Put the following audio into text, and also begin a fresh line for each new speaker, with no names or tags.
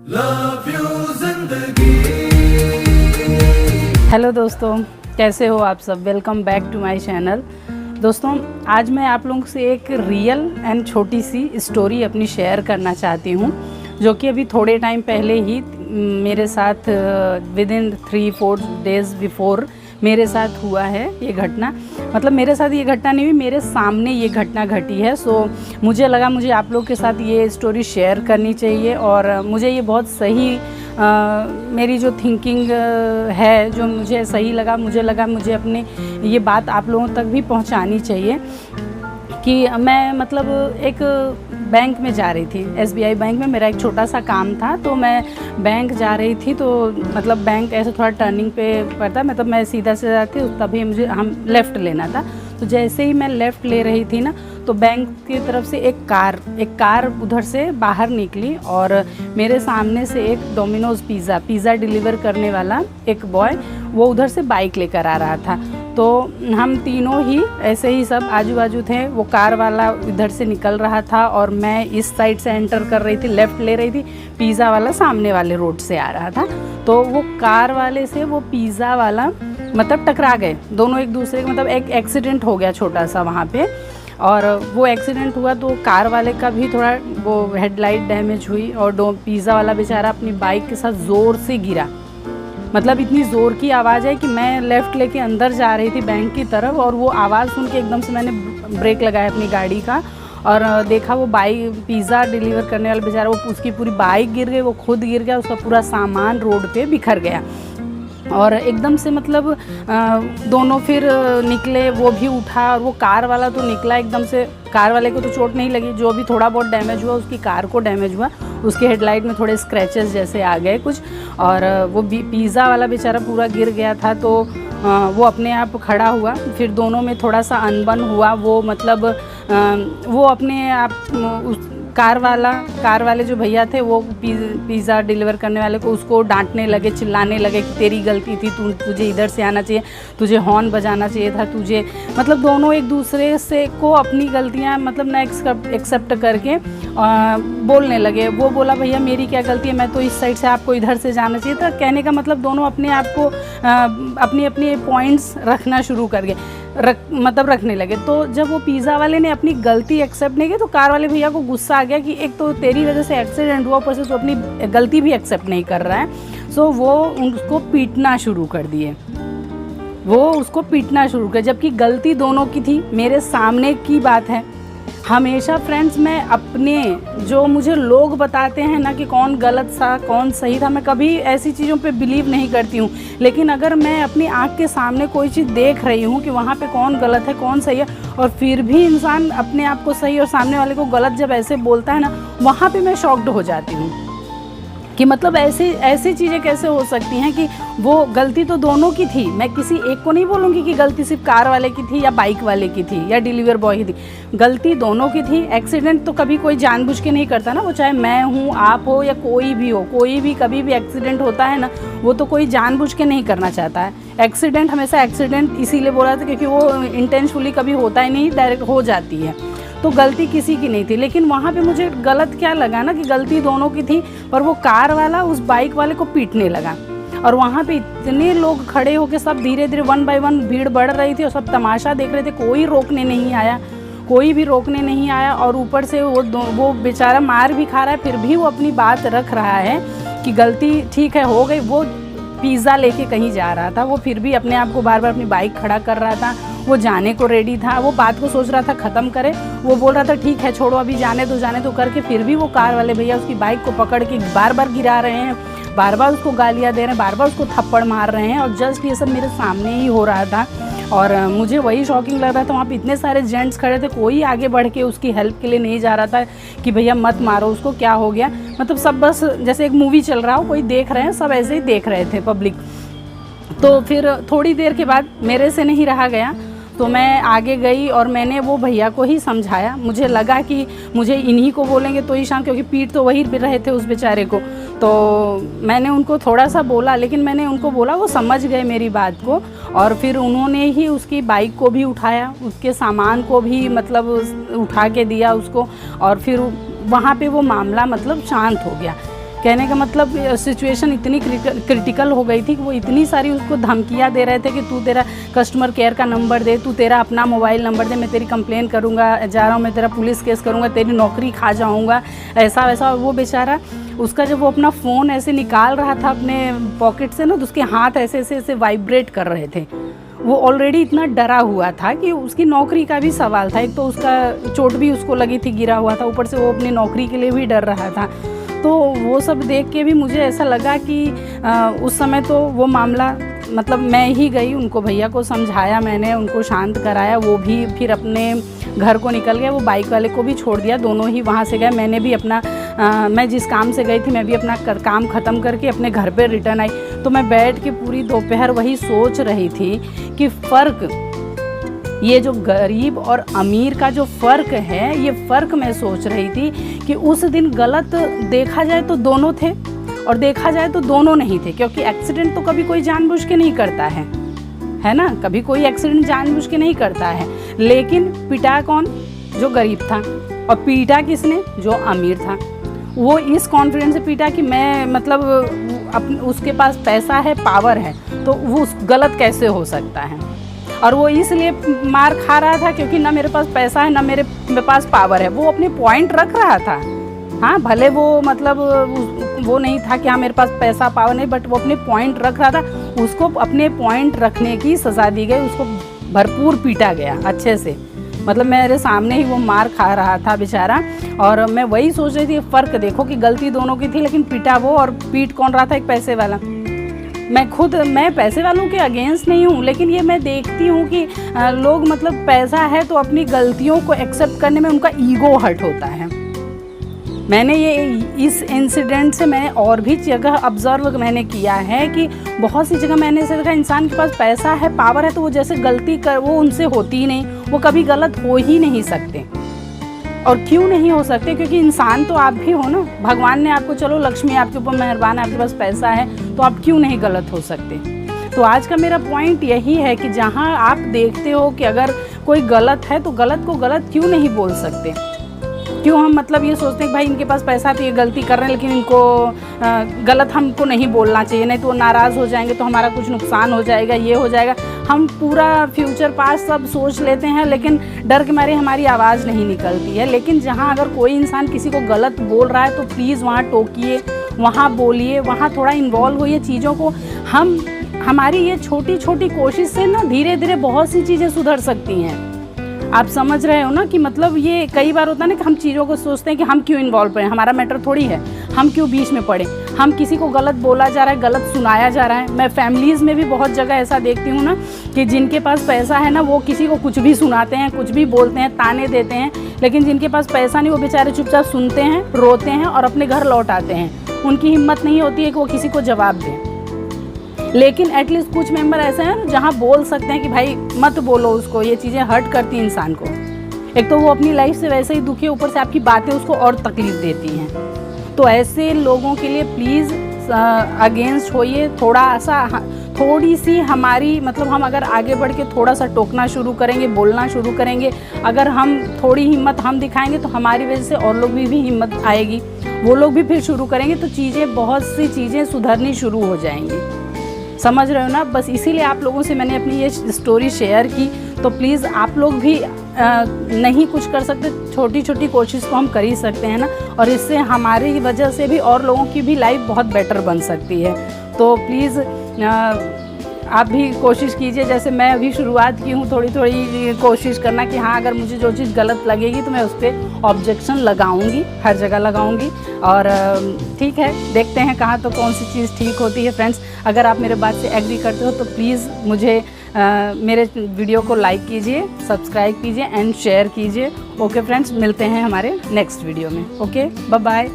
Love you जिंदगी।
Hello दोस्तों, कैसे हो आप सब। Welcome back to my channel. दोस्तों, आज मैं आप लोगों से एक रियल एंड छोटी सी स्टोरी अपनी शेयर करना चाहती हूँ, जो कि अभी थोड़े टाइम पहले ही मेरे साथ विद इन 3-4 डेज़ बिफोर मेरे साथ हुआ है ये घटना। मतलब मेरे साथ ये घटना नहीं हुई, मेरे सामने ये घटना घटी है। सो मुझे लगा मुझे आप लोग के साथ ये स्टोरी शेयर करनी चाहिए, और मुझे ये बहुत सही मेरी जो थिंकिंग है, जो मुझे सही लगा, मुझे अपने ये बात आप लोगों तक भी पहुंचानी चाहिए। कि मैं मतलब एक बैंक में जा रही थी, SBI बैंक में मेरा एक छोटा सा काम था, तो मैं बैंक जा रही थी। तो मतलब बैंक ऐसे थोड़ा टर्निंग पे पड़ता है, मतलब मैं सीधा से जाती तभी हम लेफ़्ट लेना था। तो जैसे ही मैं लेफ़्ट ले रही थी ना, तो बैंक की तरफ से एक कार उधर से बाहर निकली, और मेरे सामने से एक डोमिनोज़ पिज़्ज़ा डिलीवर करने वाला एक बॉय वो उधर से बाइक लेकर आ रहा था। तो हम तीनों ही ऐसे ही सब आजू बाजू थे। वो कार वाला इधर से निकल रहा था और मैं इस साइड से एंटर कर रही थी, लेफ़्ट ले रही थी। पिज़्ज़ा वाला सामने वाले रोड से आ रहा था। तो वो कार वाले से वो पिज़्ज़ा वाला मतलब टकरा गए दोनों एक दूसरे के। मतलब एक एक्सीडेंट हो गया छोटा सा वहाँ पे, और वो एक्सीडेंट हुआ तो कार वाले का भी थोड़ा वो हेडलाइट डैमेज हुई, और पिज़्ज़ा वाला बेचारा अपनी बाइक के साथ ज़ोर से गिरा। मतलब इतनी ज़ोर की आवाज़ है कि मैं लेफ़्ट लेके अंदर जा रही थी बैंक की तरफ, और वो आवाज़ सुन के एकदम से मैंने ब्रेक लगाया अपनी गाड़ी का, और देखा वो पिज़्ज़ा डिलीवर करने वाला बेचारा, वो उसकी पूरी बाइक गिर गई, वो खुद गिर गया, उसका पूरा सामान रोड पे बिखर गया। और एकदम से मतलब दोनों फिर निकले, वो भी उठा, और वो कार वाला तो निकला एकदम से। कार वाले को तो चोट नहीं लगी, जो भी थोड़ा बहुत डैमेज हुआ उसकी कार को डैमेज हुआ, उसके हेडलाइट में थोड़े स्क्रैचेस जैसे आ गए कुछ। और वो पिज़्ज़ा वाला बेचारा पूरा गिर गया था, तो वो अपने आप खड़ा हुआ। फिर दोनों में थोड़ा सा अनबन हुआ। वो मतलब वो अपने आप उस कार वाले जो भैया थे, वो पिज़्ज़ा डिलीवर करने वाले को उसको डांटने लगे, चिल्लाने लगे कि तेरी गलती थी, तुझे इधर से आना चाहिए, तुझे हॉर्न बजाना चाहिए था, तुझे। मतलब दोनों एक दूसरे से को अपनी गलतियां मतलब ना एक्सेप्ट करके बोलने लगे। वो बोला भैया मेरी क्या गलती है, मैं तो इस साइड से, आपको इधर से जाना चाहिए था। कहने का मतलब दोनों अपने आप को अपनी अपनी पॉइंट्स रखना शुरू कर गए, रखने लगे। तो जब वो पिज़्ज़ा वाले ने अपनी गलती एक्सेप्ट नहीं की, तो कार वाले भैया को गुस्सा आ गया कि एक तो तेरी वजह से एक्सीडेंट हुआ, ऊपर से तो अपनी गलती भी एक्सेप्ट नहीं कर रहा है। सो वो उसको पीटना शुरू कर दिए। जबकि गलती दोनों की थी, मेरे सामने की बात है। हमेशा फ्रेंड्स, मैं अपने जो मुझे लोग बताते हैं ना कि कौन गलत था कौन सही था, मैं कभी ऐसी चीज़ों पे बिलीव नहीं करती हूँ। लेकिन अगर मैं अपनी आँख के सामने कोई चीज़ देख रही हूँ कि वहाँ पे कौन गलत है कौन सही है, और फिर भी इंसान अपने आप को सही और सामने वाले को गलत जब ऐसे बोलता है ना, वहाँ पे मैं शॉक्ड हो जाती हूँ कि मतलब ऐसी चीज़ें कैसे हो सकती हैं कि वो गलती तो दोनों की थी। मैं किसी एक को नहीं बोलूँगी कि गलती सिर्फ कार वाले की थी या बाइक वाले की थी या डिलीवर बॉय की थी, गलती दोनों की थी। एक्सीडेंट तो कभी कोई जानबूझ के नहीं करता ना, वो चाहे मैं हूँ, आप हो या कोई भी हो, कोई भी कभी भी एक्सीडेंट होता है ना, वो तो कोई जानबूझ के नहीं करना चाहता है। एक्सीडेंट हमेशा एक्सीडेंट इसीलिए बोला था क्योंकि वो इंटेंशनली कभी होता ही नहीं, डायरेक्ट हो जाती है। तो गलती किसी की नहीं थी। लेकिन वहाँ पे मुझे गलत क्या लगा ना कि गलती दोनों की थी, पर वो कार वाला उस बाइक वाले को पीटने लगा। और वहाँ पे इतने लोग खड़े होके सब धीरे धीरे 1 बाय 1 भीड़ बढ़ रही थी, और सब तमाशा देख रहे थे। कोई भी रोकने नहीं आया। और ऊपर से वो बेचारा मार भी खा रहा है, फिर भी वो अपनी बात रख रहा है कि गलती ठीक है हो गई। वो पिज़्ज़ा लेके कहीं जा रहा था, वो फिर भी अपने आप को बार बार अपनी बाइक खड़ा कर रहा था। वो जाने को रेडी था, वो बात को सोच रहा था ख़त्म करे। वो बोल रहा था ठीक है छोड़ो, अभी जाने दो करके। फिर भी वो कार वाले भैया उसकी बाइक को पकड़ के बार बार गिरा रहे हैं, बार बार उसको गालियाँ दे रहे हैं, बार बार उसको थप्पड़ मार रहे हैं। और जस्ट ये सब मेरे सामने ही हो रहा था, और मुझे वही शॉकिंग लग रहा था। वहाँ पे इतने सारे जेंट्स खड़े थे, कोई आगे बढ़ के उसकी हेल्प के लिए नहीं जा रहा था कि भैया मत मारो उसको, क्या हो गया। मतलब सब बस जैसे एक मूवी चल रहा हो, कोई देख रहे हैं, सब ऐसे ही देख रहे थे पब्लिक। तो फिर थोड़ी देर के बाद मेरे से नहीं रहा गया, तो मैं आगे गई और मैंने वो भैया को ही समझाया। मुझे लगा कि मुझे इन्हीं को बोलेंगे तो ही शांत, क्योंकि पीट तो वही रहे थे उस बेचारे को। तो मैंने उनको थोड़ा सा बोला, लेकिन मैंने उनको बोला, वो समझ गए मेरी बात को। और फिर उन्होंने ही उसकी बाइक को भी उठाया, उसके सामान को भी मतलब उठा के दिया उसको। और फिर वहाँ पे वो मामला मतलब शांत हो गया। कहने का मतलब सिचुएशन इतनी क्रिटिकल हो गई थी कि वो इतनी सारी उसको धमकियाँ दे रहे थे कि तू तेरा कस्टमर केयर का नंबर दे, तू तेरा अपना मोबाइल नंबर दे, मैं तेरी कंप्लेन करूँगा, जा रहा हूँ मैं तेरा पुलिस केस करूँगा, तेरी नौकरी खा जाऊँगा, ऐसा वैसा। और वो बेचारा उसका जब वो अपना फ़ोन ऐसे निकाल रहा था अपने पॉकेट से ना, तो उसके हाथ ऐसे ऐसे ऐसे वाइब्रेट कर रहे थे। वो ऑलरेडी इतना डरा हुआ था कि उसकी नौकरी का भी सवाल था। एक तो उसका चोट भी उसको लगी थी, गिरा हुआ था, ऊपर से वो अपनी नौकरी के लिए भी डर रहा था। तो वो सब देख के भी मुझे ऐसा लगा कि उस समय तो वो मामला मतलब मैं ही गई, उनको भैया को समझाया मैंने, उनको शांत कराया, वो भी फिर अपने घर को निकल गया। वो बाइक वाले को भी छोड़ दिया, दोनों ही वहाँ से गए। मैंने भी अपना मैं जिस काम से गई थी मैं भी अपना काम ख़त्म करके अपने घर पे रिटर्न आई। तो मैं बैठ के पूरी दोपहर वही सोच रही थी कि फ़र्क, ये जो गरीब और अमीर का जो फ़र्क है, ये फ़र्क मैं सोच रही थी कि उस दिन गलत देखा जाए तो दोनों थे और देखा जाए तो दोनों नहीं थे, क्योंकि एक्सीडेंट तो कभी कोई जानबूझ के नहीं करता है ना, कभी कोई एक्सीडेंट जानबूझ के नहीं करता है। लेकिन पिटा कौन? जो गरीब था, और पीटा किसने? जो अमीर था। वो इस कॉन्फिडेंस से पीटा कि मैं मतलब उसके पास पैसा है, पावर है, तो वो गलत कैसे हो सकता है। और वो इसलिए मार खा रहा था क्योंकि ना मेरे पास पैसा है ना मेरे पास पावर है। वो अपने पॉइंट रख रहा था। हाँ, भले वो मतलब वो नहीं था कि हाँ मेरे पास पैसा पावर नहीं, बट वो अपने पॉइंट रख रहा था। उसको अपने पॉइंट रखने की सज़ा दी गई, उसको भरपूर पीटा गया अच्छे से। मतलब मेरे सामने ही वो मार खा रहा था बेचारा। और मैं वही सोच रही थी, फ़र्क देखो कि गलती दोनों की थी, लेकिन पीटा वो और पीट कौन रहा था? एक पैसे वाला। मैं पैसे वालों के अगेंस्ट नहीं हूँ, लेकिन ये मैं देखती हूँ कि लोग मतलब पैसा है तो अपनी गलतियों को एक्सेप्ट करने में उनका ईगो हर्ट होता है। मैंने ये इस इंसिडेंट से मैंने और भी जगह ऑब्ज़र्व मैंने किया है कि बहुत सी जगह मैंने ऐसे देखा, इंसान के पास पैसा है, पावर है, तो वो जैसे गलती कर वो उनसे होती ही नहीं, वो कभी गलत हो ही नहीं सकते। और क्यों नहीं हो सकते? क्योंकि इंसान तो आप भी हो ना। भगवान ने आपको, चलो लक्ष्मी आपके ऊपर मेहरबान है, आपके पास पैसा है, तो आप क्यों नहीं गलत हो सकते? तो आज का मेरा पॉइंट यही है कि जहाँ आप देखते हो कि अगर कोई गलत है तो गलत को गलत क्यों नहीं बोल सकते? क्यों हम मतलब ये सोचते हैं कि भाई इनके पास पैसा तो ये गलती कर रहे हैं, लेकिन इनको गलत हमको नहीं बोलना चाहिए, नहीं तो वो नाराज़ हो जाएंगे, तो हमारा कुछ नुकसान हो जाएगा, ये हो जाएगा। हम पूरा फ्यूचर पास्ट सब सोच लेते हैं, लेकिन डर के मारे हमारी आवाज़ नहीं निकलती है। लेकिन जहाँ अगर कोई इंसान किसी को गलत बोल रहा है तो प्लीज़ वहाँ टोकिए, वहाँ बोलिए, वहाँ थोड़ा इन्वॉल्व होइए चीज़ों को। हमारी ये छोटी छोटी कोशिश से ना धीरे धीरे बहुत सी चीज़ें सुधर सकती हैं। आप समझ रहे हो ना कि मतलब ये कई बार होता है ना कि हम चीज़ों को सोचते हैं कि हम क्यों इन्वॉल्व पड़े, हमारा मैटर थोड़ी है, हम क्यों बीच में पड़े। हम किसी को गलत बोला जा रहा है, गलत सुनाया जा रहा है। मैं फैमिलीज़ में भी बहुत जगह ऐसा देखती हूँ ना कि जिनके पास पैसा है ना, वो किसी को कुछ भी सुनाते हैं, कुछ भी बोलते हैं, ताने देते हैं। लेकिन जिनके पास पैसा नहीं, वो बेचारे चुपचाप सुनते हैं, रोते हैं और अपने घर लौट आते हैं। उनकी हिम्मत नहीं होती है कि वो किसी को जवाब दें। लेकिन एटलीस्ट कुछ मेंबर ऐसे हैं जहाँ बोल सकते हैं कि भाई मत बोलो उसको, ये चीज़ें हर्ट करती हैं इंसान को। एक तो वो अपनी लाइफ से वैसे ही दुखी, ऊपर से आपकी बातें उसको और तकलीफ़ देती हैं। तो ऐसे लोगों के लिए प्लीज़ अगेंस्ट होइए। थोड़ी सी हमारी मतलब हम अगर आगे बढ़ के थोड़ा सा टोकना शुरू करेंगे, बोलना शुरू करेंगे, अगर हम थोड़ी हिम्मत हम दिखाएंगे तो हमारी वजह से और लोग भी हिम्मत आएगी, वो लोग भी फिर शुरू करेंगे, तो चीज़ें बहुत सी चीज़ें सुधरनी शुरू हो जाएंगी। समझ रहे हो ना? बस इसीलिए आप लोगों से मैंने अपनी ये स्टोरी शेयर की। तो प्लीज़ आप लोग भी नहीं कुछ कर सकते, छोटी छोटी कोशिश तो हम कर ही सकते हैं ना, और इससे हमारी वजह से भी और लोगों की भी लाइफ बहुत बेटर बन सकती है। तो प्लीज़ आप भी कोशिश कीजिए, जैसे मैं अभी शुरुआत की हूँ, थोड़ी थोड़ी कोशिश करना कि हाँ अगर मुझे जो चीज़ गलत लगेगी तो मैं उस पर ऑब्जेक्शन लगाऊंगी, हर जगह लगाऊंगी। और ठीक है, देखते हैं कहाँ तो कौन सी चीज़ ठीक होती है। फ्रेंड्स, अगर आप मेरे बात से एग्री करते हो तो प्लीज़ मुझे मेरे वीडियो को लाइक कीजिए, सब्सक्राइब कीजिए एंड शेयर कीजिए। ओके फ्रेंड्स, मिलते हैं हमारे नेक्स्ट वीडियो में। Okay, bye bye.